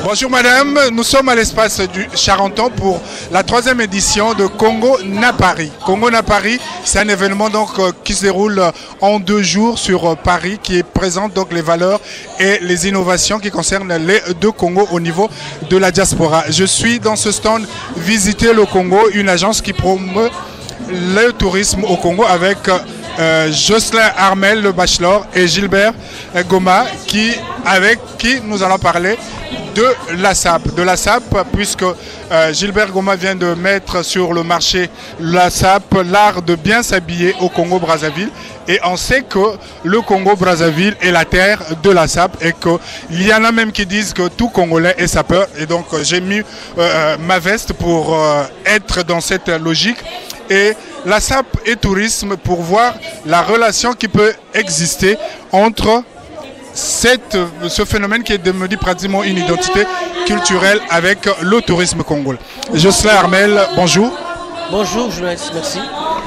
Bonjour madame, nous sommes à l'espace du Charenton pour la 3e édition de Congo Na Paris. Congo Na Paris, c'est un événement donc qui se déroule en 2 jours sur Paris, qui présente donc les valeurs et les innovations qui concernent les 2 Congos au niveau de la diaspora. Je suis dans ce stand Visiter le Congo, une agence qui promeut le tourisme au Congo avec Jocelyn Armel, le bachelor, et Gilbert Goma, avec qui nous allons parler de la SAP. De la SAP, puisque Gilbert Goma vient de mettre sur le marché la SAP, l'art de bien s'habiller au Congo-Brazzaville. Et on sait que le Congo-Brazzaville est la terre de la SAP et qu'il y en a même qui disent que tout Congolais est sapeur. Et donc j'ai mis ma veste pour être dans cette logique. Et la SAP et tourisme pour voir la relation qui peut exister entre ce phénomène qui est devenu pratiquement une identité culturelle avec le tourisme congolais. Jocelyn Armel, bonjour. Bonjour, journaliste, merci.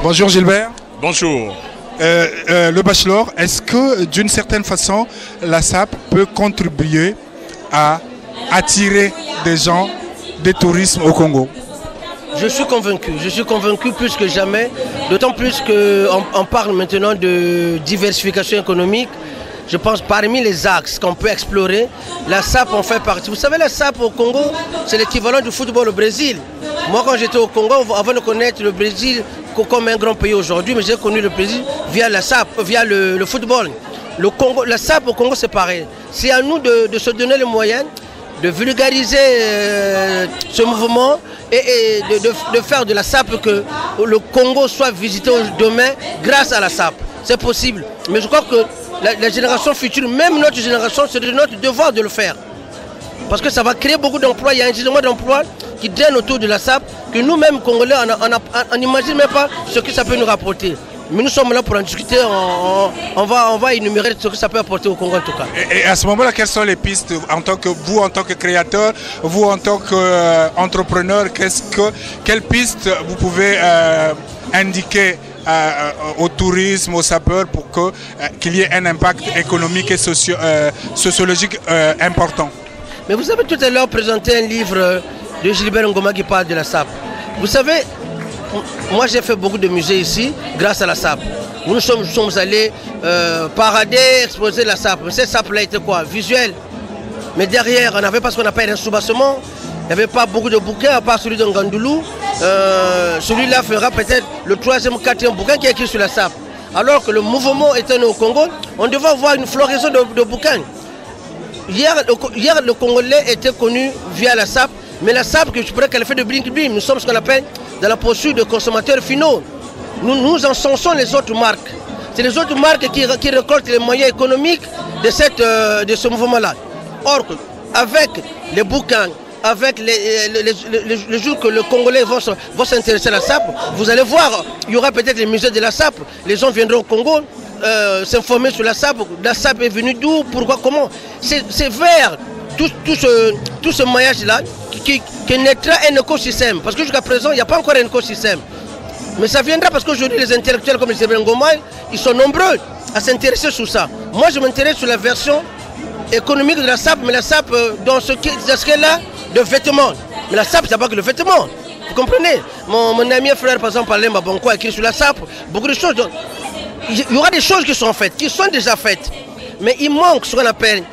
Bonjour Gilbert. Bonjour. Le bachelor, est-ce que d'une certaine façon la SAP peut contribuer à attirer des gens, des tourismes au Congo? Je suis convaincu plus que jamais, d'autant plus qu'on parle maintenant de diversification économique. Je pense parmi les axes qu'on peut explorer, la SAP en fait partie. Vous savez, la SAP au Congo, c'est l'équivalent du football au Brésil. Moi, quand j'étais au Congo, avant de connaître le Brésil comme un grand pays aujourd'hui, mais j'ai connu le Brésil via la SAP, via le football. La SAP au Congo, c'est pareil. C'est à nous de se donner les moyens de vulgariser ce mouvement et de faire de la SAP que le Congo soit visité demain grâce à la SAP. C'est possible. Mais je crois que la génération future, même notre génération, c'est de notre devoir de le faire. Parce que ça va créer beaucoup d'emplois. Il y a un gisement d'emplois qui traîne autour de la SAP, que nous-mêmes, Congolais, on n'imagine même pas ce que ça peut nous rapporter. Mais nous sommes là pour en discuter, on va énumérer ce que ça peut apporter au Congo en tout cas. Et à ce moment-là, quelles sont les pistes en tant que créateur, vous en tant qu'entrepreneur, quelles pistes vous pouvez indiquer au tourisme, aux sapeurs pour qu'il y ait un impact économique et sociologique important? Mais vous avez tout à l'heure présenté un livre de Gilbert Ngoma qui parle de la SAP. Vous savez, moi j'ai fait beaucoup de musées ici grâce à la SAP. Nous sommes allés parader, exposer la SAP. Mais cette SAP là était quoi? Visuel. Mais derrière, on n'avait pas ce qu'on appelle un soubassement. Il n'y avait pas beaucoup de bouquins à part celui de Ngandoulou. Celui-là fera peut-être le 3e ou 4e bouquin qui est écrit sur la SAP. Alors que le mouvement étant au Congo, on devait avoir une floraison de bouquins. Hier, le Congolais était connu via la SAP, mais la SAP, que je pourrais qualifier de blink-bling, nous sommes ce qu'on appelle dans la poursuite de consommateurs finaux. Nous encensons les autres marques. C'est les autres marques qui récoltent les moyens économiques de ce mouvement-là. Or, avec les bouquins, avec les jours que le Congolais vont s'intéresser à la SAP, vous allez voir, il y aura peut-être les musées de la SAP, les gens viendront au Congo, s'informer sur la SAP est venue d'où, pourquoi, comment. C'est vers tout ce maillage-là qui naîtra un écosystème. Parce que jusqu'à présent, il n'y a pas encore un écosystème. Mais ça viendra parce qu'aujourd'hui, les intellectuels comme les Gilbert Ngoma, ils sont nombreux à s'intéresser sur ça. Moi, je m'intéresse sur la version économique de la SAP, mais la SAP dans ce qu'elle a de vêtements. Mais la SAP, c'est pas que le vêtement. Vous comprenez? Mon ami et frère, par exemple, Alain Mabonko a écrit sur la SAP beaucoup de choses. Donc, il y aura des choses qui sont faites, qui sont déjà faites. Mais il manque ce qu'on appelle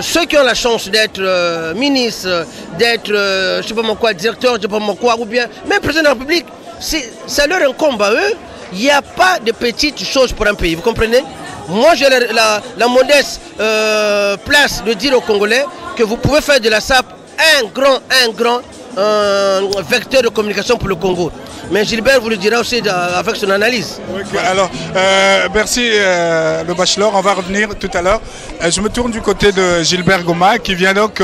ceux qui ont la chance d'être ministre, d'être, je sais pas quoi, directeur, je sais pas quoi, ou bien même président de la République. Ça leur incombe à eux. Il n'y a pas de petites choses pour un pays, vous comprenez? Moi, j'ai la modeste place de dire aux Congolais que vous pouvez faire de la SAP un grand vecteur de communication pour le Congo. Mais Gilbert vous le dira aussi avec son analyse. Okay, alors, merci le bachelor, on va revenir tout à l'heure. Je me tourne du côté de Gilbert Goma qui vient donc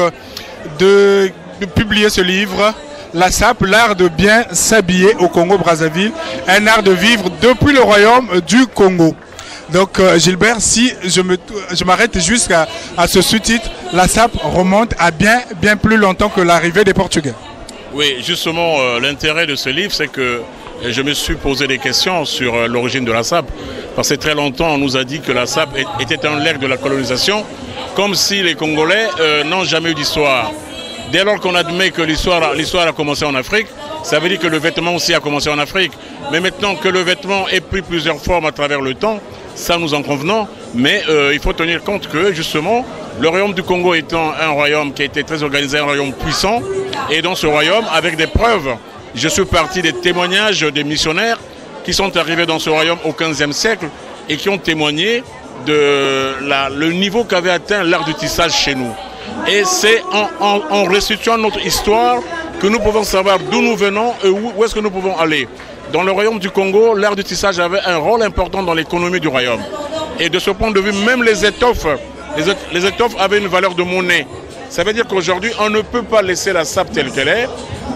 de publier ce livre, La SAP, l'art de bien s'habiller au Congo-Brazzaville, un art de vivre depuis le royaume du Congo. Donc Gilbert, si je m'arrête jusqu'à ce sous-titre, la SAP remonte à bien plus longtemps que l'arrivée des Portugais. Oui, justement, l'intérêt de ce livre, c'est que je me suis posé des questions sur l'origine de la SAP. Parce que très longtemps, on nous a dit que la SAP était un legs de la colonisation, comme si les Congolais n'ont jamais eu d'histoire. Dès lors qu'on admet que l'histoire a commencé en Afrique, ça veut dire que le vêtement aussi a commencé en Afrique. Mais maintenant que le vêtement ait pris plusieurs formes à travers le temps, ça nous en convenons, mais il faut tenir compte que justement, le royaume du Congo étant un royaume qui a été très organisé, un royaume puissant, et dans ce royaume, avec des preuves, je suis parti des témoignages des missionnaires qui sont arrivés dans ce royaume au XVe siècle et qui ont témoigné de le niveau qu'avait atteint l'art du tissage chez nous. Et c'est en restituant notre histoire que nous pouvons savoir d'où nous venons et où est-ce que nous pouvons aller. Dans le royaume du Congo, l'art du tissage avait un rôle important dans l'économie du royaume. Et de ce point de vue, même les étoffes avaient une valeur de monnaie. Ça veut dire qu'aujourd'hui, on ne peut pas laisser la sape telle qu'elle est,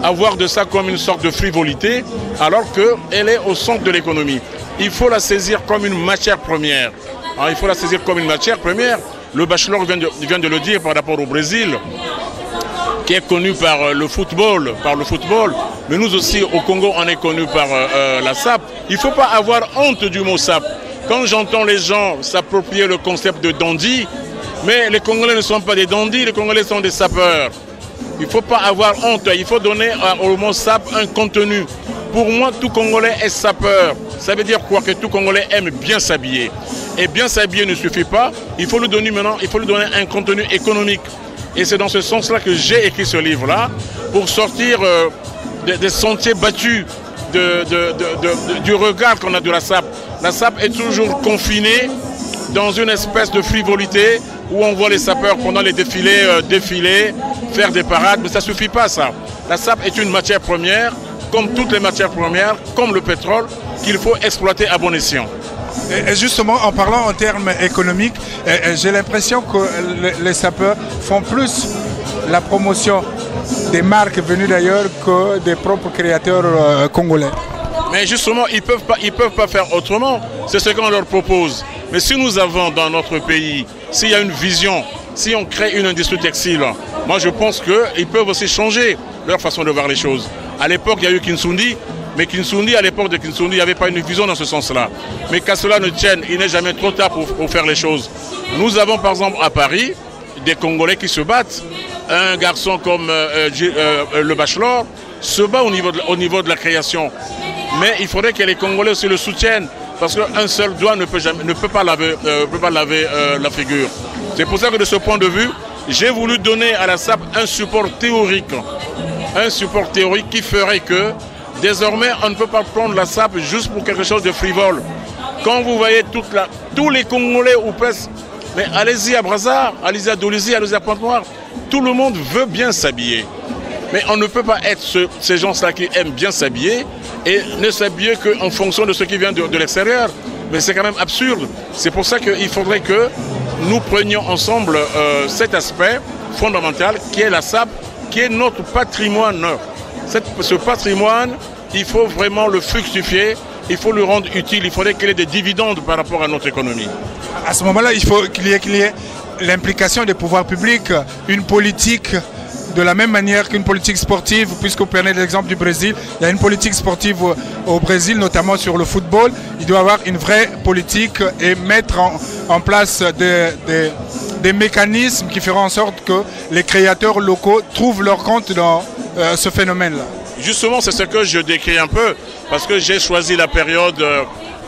avoir de ça comme une sorte de frivolité, alors qu'elle est au centre de l'économie. Il faut la saisir comme une matière première. Il faut la saisir comme une matière première. Le bachelor vient de le dire par rapport au Brésil, qui est connu par le football, mais nous aussi au Congo on est connu par la sape. Il ne faut pas avoir honte du mot sape. Quand j'entends les gens s'approprier le concept de dandy, mais les Congolais ne sont pas des dandys, les Congolais sont des sapeurs. Il ne faut pas avoir honte, il faut donner au mot sape un contenu. Pour moi, tout Congolais est sapeur. Ça veut dire quoi? Que tout Congolais aime bien s'habiller. Et bien s'habiller ne suffit pas, il faut lui donner un contenu économique. Et c'est dans ce sens-là que j'ai écrit ce livre-là, pour sortir des sentiers battus du regard qu'on a de la sape. La sape est toujours confinée dans une espèce de frivolité où on voit les sapeurs pendant les défilés défiler, faire des parades, mais ça ne suffit pas ça. La sape est une matière première, comme toutes les matières premières, comme le pétrole, qu'il faut exploiter à bon escient. Et justement, en parlant en termes économiques, j'ai l'impression que les sapeurs font plus la promotion des marques venues d'ailleurs que des propres créateurs congolais. Mais justement, ils peuvent pas faire autrement. C'est ce qu'on leur propose. Mais si nous avons dans notre pays, s'il y a une vision, si on crée une industrie textile, moi je pense qu'ils peuvent aussi changer leur façon de voir les choses. À l'époque, il y a eu Kinsundi. Mais Kinsundi, à l'époque de Kinsundi, il n'y avait pas une vision dans ce sens-là. Mais qu'à cela ne tienne, il n'est jamais trop tard pour faire les choses. Nous avons par exemple à Paris des Congolais qui se battent. Un garçon comme le bachelor se bat au niveau de la création. Mais il faudrait que les Congolais aussi le soutiennent. Parce qu'un seul doigt ne peut pas laver la figure. C'est pour ça que de ce point de vue, j'ai voulu donner à la sape un support théorique. Un support théorique qui ferait que désormais, on ne peut pas prendre la sape juste pour quelque chose de frivole. Quand vous voyez tous les Congolais ou presque, mais allez-y à Brazzaville, allez-y à Dolisie, allez-y à Pointe-Noire, tout le monde veut bien s'habiller. Mais on ne peut pas être ces gens-là qui aiment bien s'habiller et ne s'habiller qu'en fonction de ce qui vient de l'extérieur. Mais c'est quand même absurde. C'est pour ça qu'il faudrait que nous prenions ensemble cet aspect fondamental qui est la sape, qui est notre patrimoine. Ce patrimoine, il faut vraiment le fructifier, il faut le rendre utile, il faudrait qu'il y ait des dividendes par rapport à notre économie. À ce moment-là, il faut qu'il y ait l'implication des pouvoirs publics, une politique de la même manière qu'une politique sportive, puisque vous prenez l'exemple du Brésil, il y a une politique sportive au Brésil, notamment sur le football. Il doit y avoir une vraie politique et mettre en place des mécanismes qui feront en sorte que les créateurs locaux trouvent leur compte dans ce phénomène-là. Justement, c'est ce que je décris un peu, parce que j'ai choisi la période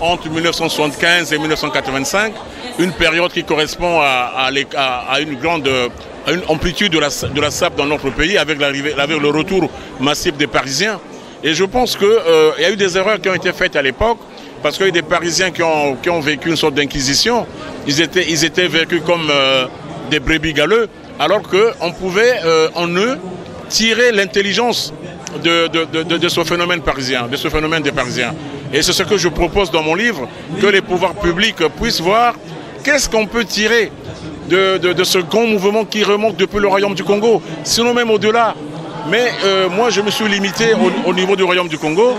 entre 1975 et 1985, une période qui correspond à une amplitude de la sape dans notre pays, avec le retour massif des Parisiens. Et je pense qu'il y a eu des erreurs qui ont été faites à l'époque, parce qu'il y a eu des Parisiens qui ont vécu une sorte d'inquisition. Ils étaient vécus comme des brebis galeux, alors qu'on pouvait en eux tirer l'intelligence de ce phénomène parisien, de ce phénomène des Parisiens. Et c'est ce que je propose dans mon livre, que les pouvoirs publics puissent voir qu'est-ce qu'on peut tirer de ce grand mouvement qui remonte depuis le royaume du Congo, sinon même au-delà. Mais moi, je me suis limité au niveau du royaume du Congo.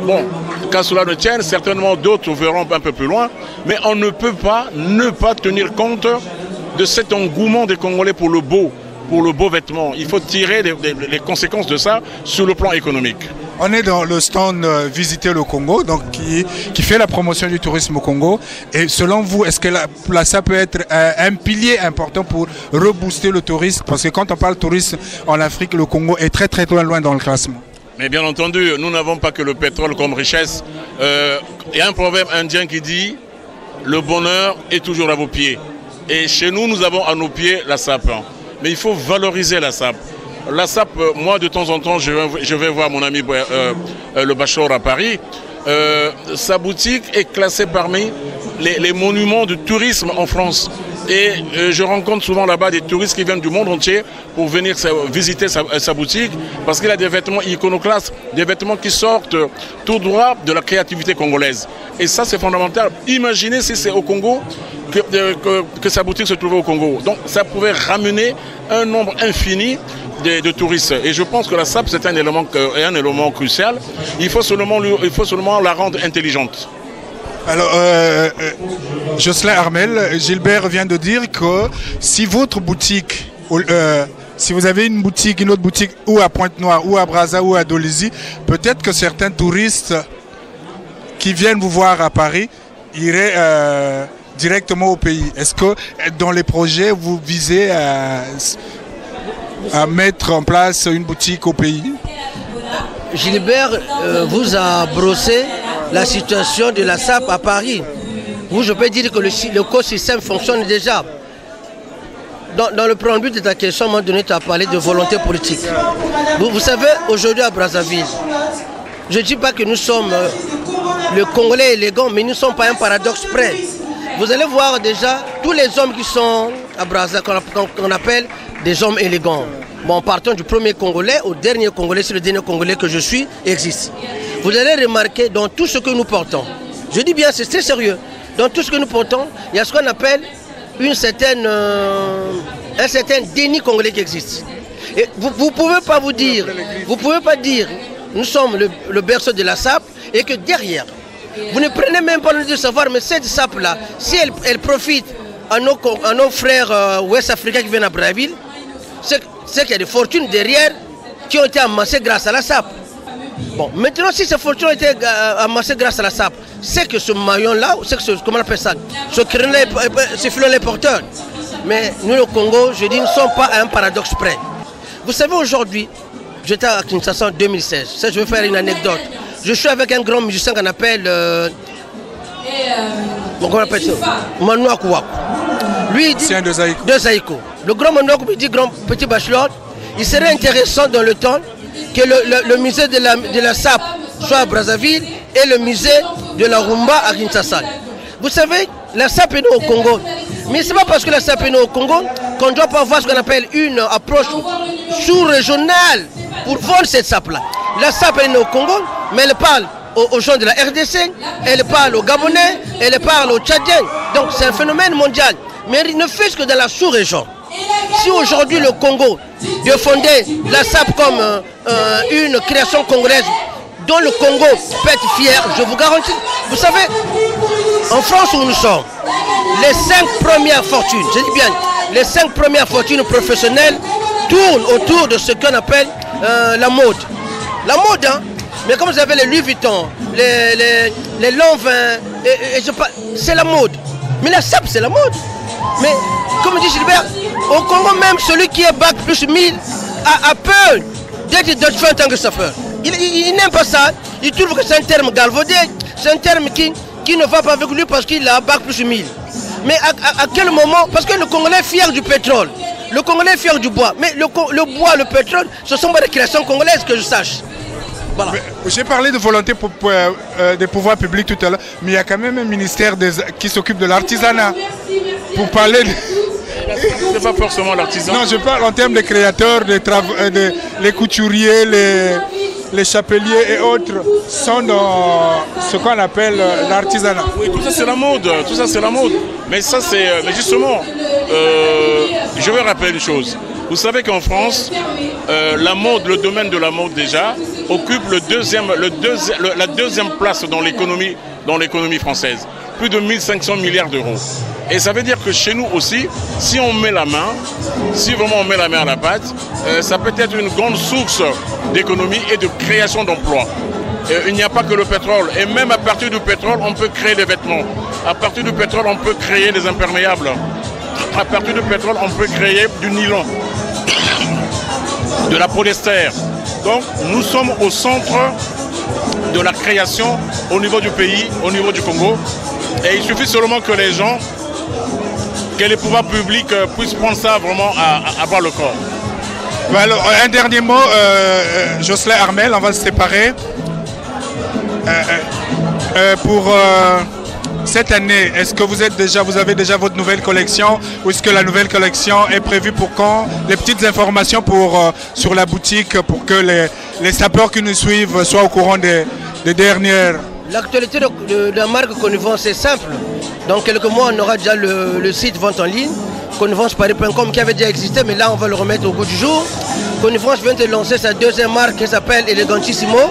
Bon, qu'à cela ne tienne, certainement d'autres verront un peu plus loin, mais on ne peut pas ne pas tenir compte de cet engouement des Congolais pour le beau vêtement. Il faut tirer les conséquences de ça sur le plan économique. On est dans le stand Visiter le Congo, donc qui fait la promotion du tourisme au Congo. Et selon vous, est-ce que ça peut être un pilier important pour rebooster le tourisme? Parce que quand on parle tourisme en Afrique, le Congo est très très loin dans le classement. Mais bien entendu, nous n'avons pas que le pétrole comme richesse. Il y a un proverbe indien qui dit « Le bonheur est toujours à vos pieds ». Et chez nous, nous avons à nos pieds la SAP. Mais il faut valoriser la SAP. La SAP, moi de temps en temps, je vais voir mon ami le Bachelor à Paris. Sa boutique est classée parmi les monuments du tourisme en France. Et je rencontre souvent là-bas des touristes qui viennent du monde entier pour venir visiter sa boutique parce qu'il a des vêtements iconoclastes, des vêtements qui sortent tout droit de la créativité congolaise. Et ça, c'est fondamental. Imaginez si c'est au Congo que sa boutique se trouvait au Congo. Donc ça pouvait ramener un nombre infini de touristes. Et je pense que la SAP, c'est un élément crucial. Il faut seulement la rendre intelligente. Alors, Jocelyn Armel, Gilbert vient de dire que si votre boutique, si vous avez une autre boutique ou à Pointe-Noire, ou à Brazza, ou à Dolisie, peut-être que certains touristes qui viennent vous voir à Paris iraient directement au pays. Est-ce que dans les projets, vous visez à mettre en place une boutique au pays? Gilbert vous a brossé la situation de la SAP à Paris, où je peux dire que l'écosystème fonctionne déjà. Dans le préambule de ta question, à un moment donné, tu as parlé de volonté politique. Vous savez, aujourd'hui à Brazzaville, je ne dis pas que nous sommes le Congolais élégant, mais nous ne sommes pas un paradoxe près. Vous allez voir déjà tous les hommes qui sont à Brazzaville, qu'on appelle des hommes élégants. Bon, partons du premier Congolais au dernier Congolais, c'est le dernier Congolais que je suis, existe. Vous allez remarquer dans tout ce que nous portons, je dis bien, c'est très sérieux, dans tout ce que nous portons, il y a ce qu'on appelle un certain déni congolais qui existe. Et vous ne pouvez pas dire, nous sommes le berceau de la SAP et que derrière, vous ne prenez même pas le temps de savoir, mais cette SAP-là, si elle profite à nos frères ouest-africains qui viennent à Brazzaville, c'est qu'il y a des fortunes derrière qui ont été amassées grâce à la SAP. Bon, maintenant, si ces fortunes ont été amassées grâce à la SAP, c'est que ce maillon-là, c'est que comment on appelle ça, ce filon est porteur. Mais nous, le Congo, je dis, nous ne sommes pas à un paradoxe près. Vous savez, aujourd'hui, j'étais à Kinshasa en 2016. Ça, je vais faire une anecdote. Je suis avec un grand musicien qu'on appelle... comment on appelle ça, Manoa Kouakou. Lui, il dit... C'est un de Zaïko. De Zaïko. Le grand Manoa Kouakou, il dit, grand petit Bachelor, il serait intéressant dans le temps que le musée de la SAP soit à Brazzaville et le musée de la Rumba à Kinshasa. Vous savez, la SAP est née au Congo. Mais ce n'est pas parce que la SAP est née au Congo qu'on ne doit pas avoir ce qu'on appelle une approche sous-régionale pour vendre cette SAP-là. La SAP est née au Congo, mais elle parle aux gens de la RDC, elle parle aux Gabonais, elle parle aux Tchadiens. Donc c'est un phénomène mondial. Mais il ne fait que dans la sous-région. Si aujourd'hui le Congo défendait la SAP comme une création congolaise dont le Congo peut être fier, je vous garantis. Vous savez, en France où nous sommes, les 5 premières fortunes, je dis bien, les 5 premières fortunes professionnelles tournent autour de ce qu'on appelle la mode. La mode, hein, mais comme vous avez les Louis Vuitton, les Lanvin, c'est la mode. Mais la SAP, c'est la mode. Mais, comme dit Gilbert, au Congo même, celui qui est bac plus 1000 a peur d'être fait en tant que chauffeur. Il n'aime pas ça. Il trouve que c'est un terme galvaudé. C'est un terme qui ne va pas avec lui parce qu'il a bac plus 1000. Mais à quel moment? Parce que le Congolais est fier du pétrole. Le Congolais est fier du bois. Mais le bois, le pétrole, ce sont pas des créations congolaises que je sache. Voilà. J'ai parlé de volonté des pouvoirs publics tout à l'heure, mais il y a quand même un ministère qui s'occupe de l'artisanat. Pour parler de... C'est pas forcément l'artisan. Non, je parle en termes de créateurs, les couturiers, les chapeliers et autres sont dans ce qu'on appelle l'artisanat. Oui, tout ça c'est la mode, tout ça c'est la mode. Mais ça c'est, mais justement, je vais rappeler une chose. Vous savez qu'en France, la mode, le domaine de la mode déjà, occupe la deuxième place dans l'économie française. Plus de 1500 milliards d'euros. Et ça veut dire que chez nous aussi, si on met la main, si vraiment on met la main à la pâte, ça peut être une grande source d'économie et de création d'emplois. Il n'y a pas que le pétrole. Et même à partir du pétrole, on peut créer des vêtements. À partir du pétrole, on peut créer des imperméables. À partir du pétrole, on peut créer du nylon, de la polyester. Donc, nous sommes au centre de la création au niveau du pays, au niveau du Congo. Et il suffit seulement que les gens, que les pouvoirs publics puissent prendre ça vraiment à bras le corps. Alors, un dernier mot, Jocelyn Armel, on va se séparer. Pour cette année, est-ce que vous avez déjà votre nouvelle collection ou est-ce que la nouvelle collection est prévue pour quand? Les petites informations sur la boutique pour que les sapeurs qui nous suivent soient au courant des dernières. L'actualité de la marque Connivence, c'est simple. Dans quelques mois, on aura déjà le site vente en ligne, connivenceparis.com, qui avait déjà existé, mais là, on va le remettre au goût du jour. Connivence vient de lancer sa deuxième marque qui s'appelle Elegantissimo,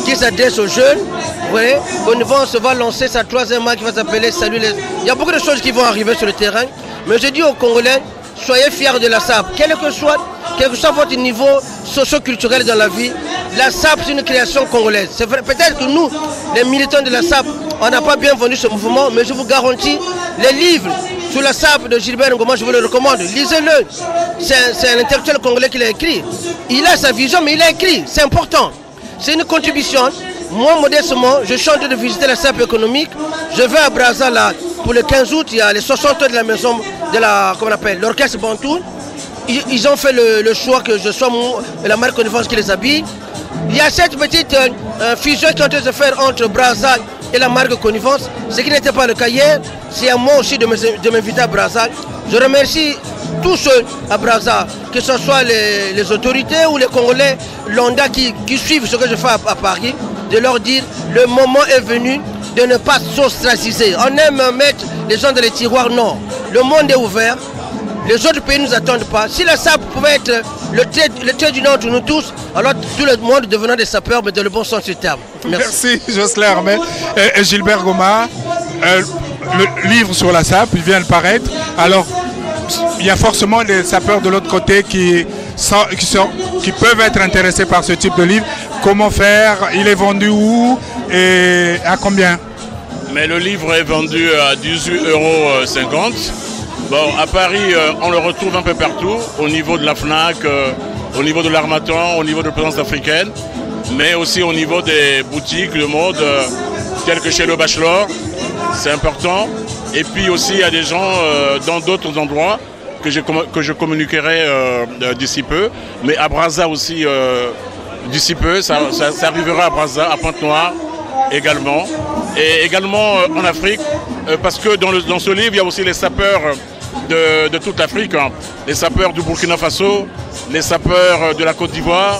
qui s'adresse aux jeunes. Vous voyez, Connivence va lancer sa troisième marque qui va s'appeler Salut les... Il y a beaucoup de choses qui vont arriver sur le terrain, mais je dis aux Congolais, soyez fiers de la SAP. Quel que soit votre niveau socio-culturel dans la vie, la SAP c'est une création congolaise. C'est vrai, peut-être que nous, les militants de la SAP, on n'a pas bien vendu ce mouvement, mais je vous garantis, les livres sur la SAP de Gilbert Ngoma, je vous le recommande, lisez-le. C'est un intellectuel congolais qui l'a écrit. Il a sa vision, mais il a écrit, c'est important. C'est une contribution. Moi, modestement, je suis en train de visiter la SAP économique. Je vais à Brazza, là, pour le 15 août, il y a les 60 ans de la maison de l'orchestre Bantou. Ils ont fait le choix que je sois la marque Connivence qui les habille. Il y a cette petite fusion qui est en train de se faire entre Brazza et la marque Connivence, ce qui n'était pas le cas hier. C'est à moi aussi de m'inviter à Brazza. Je remercie tous ceux à Brazza, que ce soit les autorités ou les Congolais lambda qui suivent ce que je fais à Paris, de leur dire le moment est venu de ne pas s'ostraciser. On aime mettre les gens dans les tiroirs, non. Le monde est ouvert, les autres pays ne nous attendent pas. Si la SAP pouvait être le trait du nom entre nous tous, alors tout le monde devenant des sapeurs, mais dans le bon sens du terme. Merci Jocelyn Armel. Et Gilbert Ngoma, le livre sur la SAP, il vient de paraître. Alors, il y a forcément des sapeurs de l'autre côté qui peuvent être intéressés par ce type de livre. Comment faire? Il est vendu où et à combien? Mais le livre est vendu à 18,50 €. Bon, à Paris, on le retrouve un peu partout, au niveau de la FNAC, au niveau de l'Harmattan, au niveau de la Présence africaine, mais aussi au niveau des boutiques de mode, telles que chez Le Bachelor, c'est important. Et puis aussi, il y a des gens dans d'autres endroits que je communiquerai d'ici peu, mais à Brazza aussi, d'ici peu, ça arrivera à Brazza, à Pointe-Noire également, et également en Afrique, parce que dans ce livre, il y a aussi les sapeurs de toute l'Afrique, hein. Les sapeurs du Burkina Faso, les sapeurs de la Côte d'Ivoire,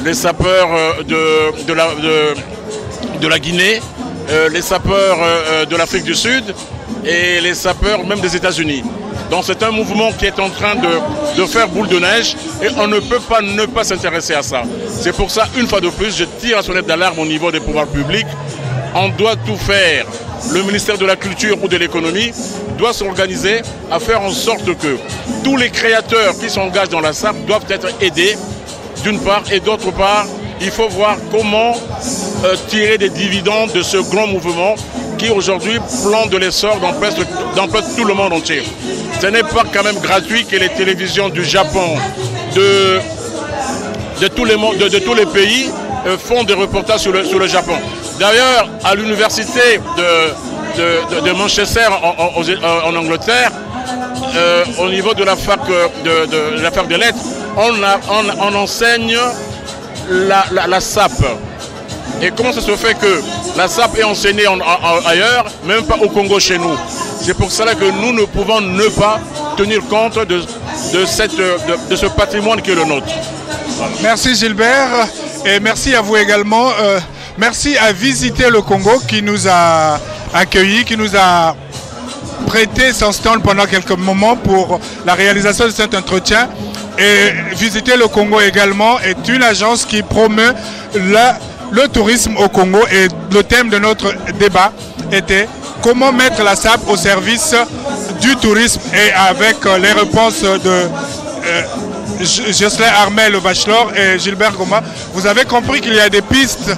les sapeurs de la Guinée, les sapeurs de l'Afrique du Sud et les sapeurs même des États-Unis. Donc c'est un mouvement qui est en train de faire boule de neige et on ne peut pas ne pas s'intéresser à ça. C'est pour ça, une fois de plus, je tire la sonnette d'alarme au niveau des pouvoirs publics. On doit tout faire. Le ministère de la Culture ou de l'Économie doit s'organiser à faire en sorte que tous les créateurs qui s'engagent dans la SAP doivent être aidés, d'une part, et d'autre part, il faut voir comment tirer des dividendes de ce grand mouvement qui aujourd'hui plante de l'essor dans presque tout le monde entier. Ce n'est pas quand même gratuit que les télévisions du Japon, de tous les pays font des reportages sur le Japon. D'ailleurs, à l'université de Manchester en Angleterre, au niveau de la fac des lettres, on enseigne la SAP. Et comment ça se fait que la SAP est enseignée ailleurs, même pas au Congo chez nous? C'est pour cela que nous ne pouvons ne pas tenir compte de ce patrimoine qui est le nôtre. Voilà. Merci Gilbert et merci à vous également. Merci à Visiter le Congo qui nous a accueillis, qui nous a prêté son stand pendant quelques moments pour la réalisation de cet entretien. Et Visiter le Congo également est une agence qui promeut le tourisme au Congo et le thème de notre débat était comment mettre la SAP au service du tourisme et avec les réponses de Jocelyn Armel, le bachelor, et Gilbert Goma, vous avez compris qu'il y a des pistes,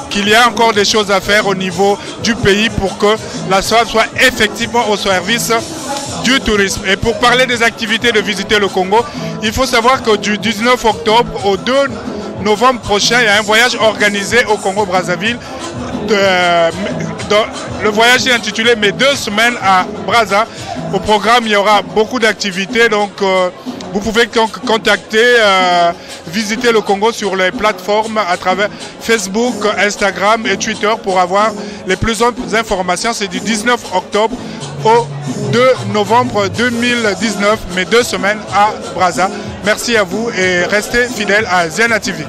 qu'il y a encore des choses à faire au niveau du pays pour que la SOAP soit effectivement au service du tourisme. Et pour parler des activités de visiter le Congo, il faut savoir que du 19 octobre au 2 novembre prochain, il y a un voyage organisé au Congo-Brazzaville. Le voyage est intitulé « Mes 2 semaines à Brazza ». Au programme, il y aura beaucoup d'activités, donc vous pouvez contacter, visiter le Congo sur les plateformes à travers Facebook, Instagram et Twitter pour avoir les plus amples informations. C'est du 19 octobre au 2 novembre 2019, mes 2 semaines à Brazza. Merci à vous et restez fidèles à Ziana TV.